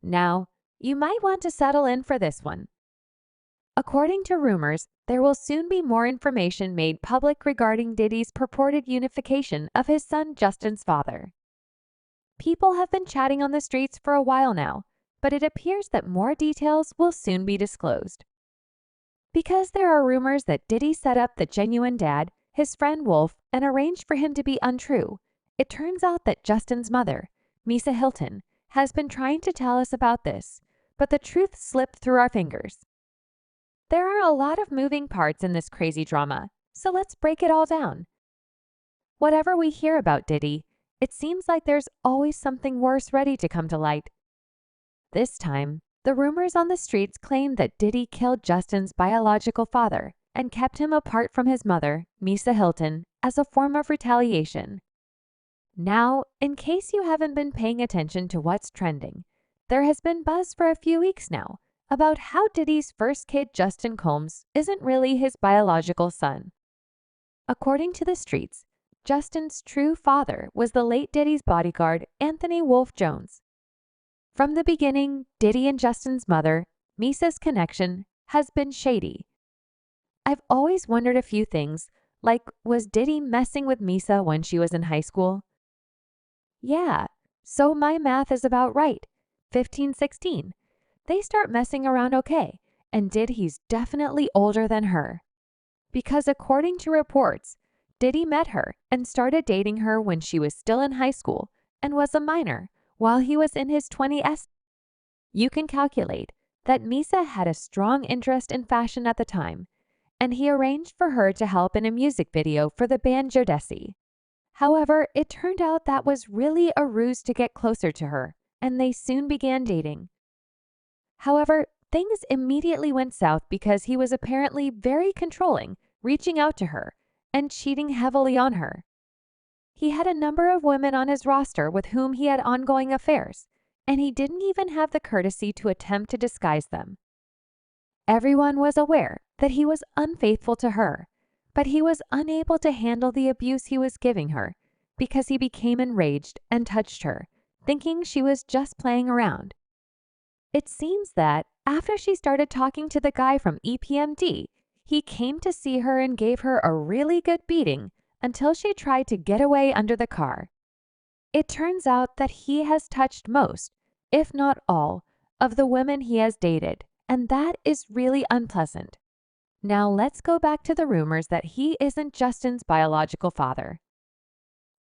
Now, you might want to settle in for this one. According to rumors, there will soon be more information made public regarding Diddy's purported unification of his son Justin's father. People have been chatting on the streets for a while now, but it appears that more details will soon be disclosed. Because there are rumors that Diddy set up the genuine dad, his friend Wolf, and arranged for him to be untrue, it turns out that Justin's mother, Misa Hylton, has been trying to tell us about this, but the truth slipped through our fingers. There are a lot of moving parts in this crazy drama, so let's break it all down. Whatever we hear about Diddy, it seems like there's always something worse ready to come to light. This time, the rumors on the streets claim that Diddy killed Justin's biological father and kept him apart from his mother, Misa Hylton, as a form of retaliation. Now, in case you haven't been paying attention to what's trending, there has been buzz for a few weeks now about how Diddy's first kid, Justin Combs, isn't really his biological son. According to the streets, Justin's true father was the late Diddy's bodyguard, Anthony Wolf Jones. From the beginning, Diddy and Justin's mother, Misa's connection, has been shady. I've always wondered a few things, like was Diddy messing with Misa when she was in high school? Yeah, so my math is about right. 15, 16. They start messing around okay, and Diddy's definitely older than her. Because according to reports, Diddy met her and started dating her when she was still in high school and was a minor while he was in his 20s. You can calculate that Misa had a strong interest in fashion at the time, and he arranged for her to help in a music video for the band lled. However, it turned out that was really a ruse to get closer to her, and they soon began dating. However, things immediately went south because he was apparently very controlling, reaching out to her, and cheating heavily on her. He had a number of women on his roster with whom he had ongoing affairs, and he didn't even have the courtesy to attempt to disguise them. Everyone was aware that he was unfaithful to her, but he was unable to handle the abuse he was giving her because he became enraged and touched her, thinking she was just playing around. It seems that after she started talking to the guy from EPMD, he came to see her and gave her a really good beating until she tried to get away under the car. It turns out that he has touched most, if not all, of the women he has dated, and that is really unpleasant. Now let's go back to the rumors that he isn't Justin's biological father.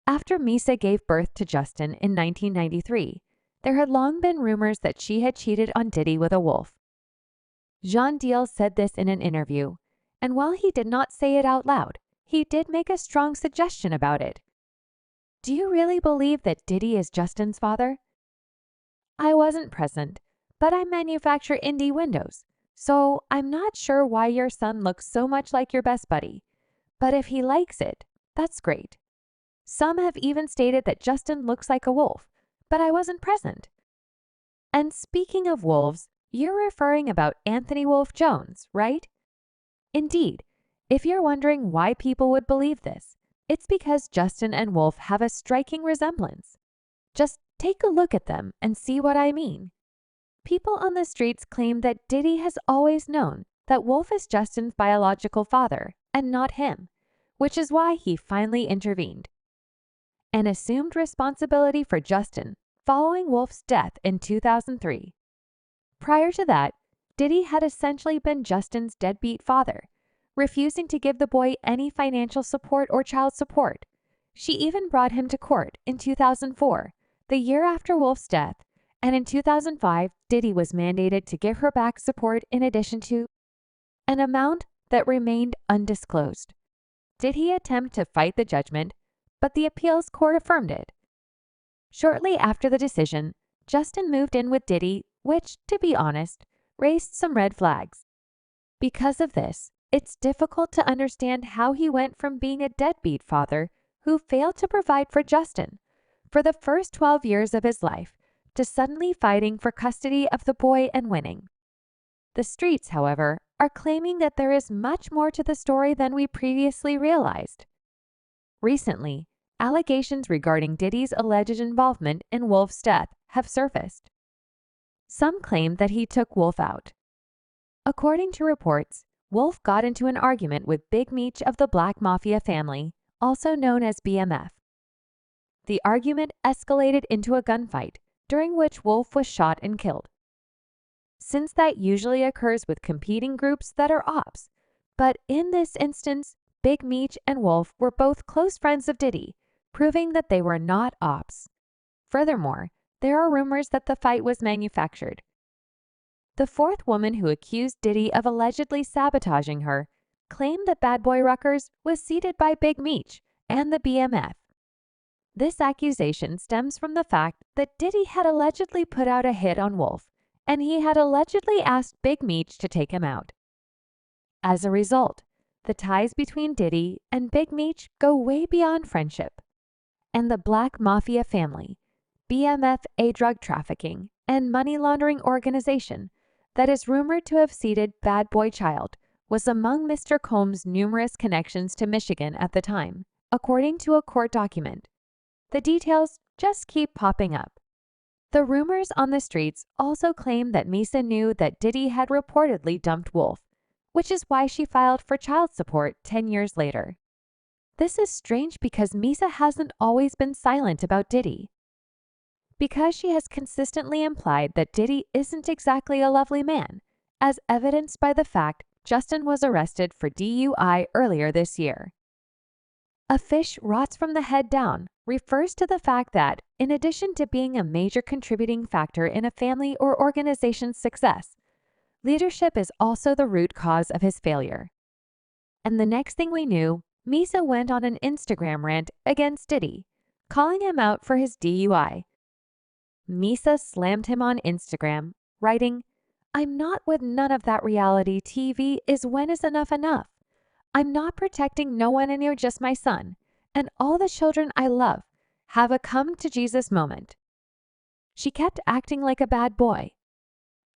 After Misa gave birth to Justin in 1993, there had long been rumors that she had cheated on Diddy with a wolf. Jean Deal said this in an interview, and while he did not say it out loud, he did make a strong suggestion about it. Do you really believe that Diddy is Justin's father? I wasn't present, but I manufacture indie windows, so I'm not sure why your son looks so much like your best buddy. But if he likes it, that's great. Some have even stated that Justin looks like a wolf, but I wasn't present. And speaking of wolves, you're referring about Anthony Wolf Jones, right? Indeed, if you're wondering why people would believe this, it's because Justin and Wolf have a striking resemblance. Just take a look at them and see what I mean. People on the streets claim that Diddy has always known that Wolf is Justin's biological father and not him, which is why he finally intervened and assumed responsibility for Justin following Wolf's death in 2003. Prior to that, Diddy had essentially been Justin's deadbeat father, refusing to give the boy any financial support or child support. She even brought him to court in 2004, the year after Wolf's death, and in 2005, Diddy was mandated to give her back support in addition to an amount that remained undisclosed. Did he attempt to fight the judgment, but the appeals court affirmed it. Shortly after the decision, Justin moved in with Diddy, which, to be honest, raised some red flags. Because of this, it's difficult to understand how he went from being a deadbeat father who failed to provide for Justin for the first 12 years of his life to suddenly fighting for custody of the boy and winning. The streets, however, are claiming that there is much more to the story than we previously realized. Recently, allegations regarding Diddy's alleged involvement in Wolf's death have surfaced. Some claim that he took Wolf out. According to reports, Wolf got into an argument with Big Meech of the Black Mafia family, also known as BMF. The argument escalated into a gunfight, during which Wolf was shot and killed. Since that usually occurs with competing groups that are ops, but in this instance, Big Meech and Wolf were both close friends of Diddy, proving that they were not ops. Furthermore, there are rumors that the fight was manufactured. The fourth woman who accused Diddy of allegedly sabotaging her claimed that Bad Boy Ruckers was seated by Big Meech and the BMF. This accusation stems from the fact that Diddy had allegedly put out a hit on Wolf, and he had allegedly asked Big Meech to take him out. As a result, the ties between Diddy and Big Meech go way beyond friendship. And the Black Mafia family, BMF, a drug trafficking and money laundering organization that is rumored to have seeded Bad Boy Child, was among Mr. Combs' numerous connections to Michigan at the time, according to a court document. The details just keep popping up. The rumors on the streets also claim that Misa knew that Diddy had reportedly dumped Wolf, which is why she filed for child support 10 years later. This is strange because Misa hasn't always been silent about Diddy. Because she has consistently implied that Diddy isn't exactly a lovely man, as evidenced by the fact Justin was arrested for DUI earlier this year. A fish rots from the head down refers to the fact that, in addition to being a major contributing factor in a family or organization's success, leadership is also the root cause of his failure. And the next thing we knew, Misa went on an Instagram rant against Diddy, calling him out for his DUI. Misa slammed him on Instagram, writing, "I'm not with none of that reality TV is when is enough enough. I'm not protecting no one and you're just my son, and all the children I love have a come to Jesus moment." She kept acting like a bad boy.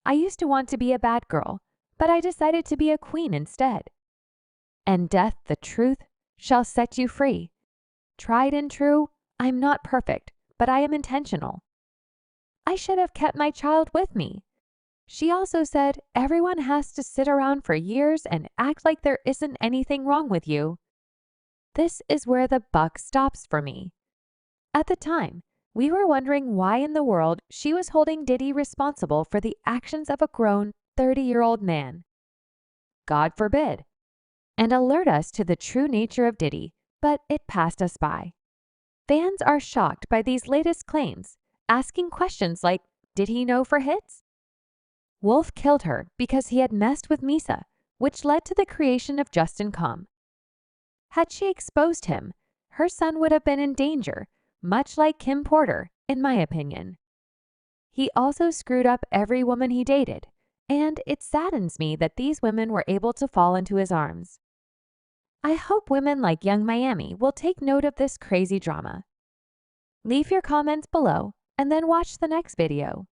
"I used to want to be a bad girl, but I decided to be a queen instead. And death, the truth, shall set you free. Tried and true, I'm not perfect, but I am intentional. I should have kept my child with me." She also said everyone has to sit around for years and act like there isn't anything wrong with you. This is where the buck stops for me. At the time, we were wondering why in the world she was holding Diddy responsible for the actions of a grown 30-year-old man. God forbid. And alert us to the true nature of Diddy, but it passed us by. Fans are shocked by these latest claims, asking questions like, did he know for hits? Wolf killed her because he had messed with Misa, which led to the creation of Justin Combs. Had she exposed him, her son would have been in danger, much like Kim Porter, in my opinion. He also screwed up every woman he dated, and it saddens me that these women were able to fall into his arms. I hope women like Young Miami will take note of this crazy drama. Leave your comments below and then watch the next video.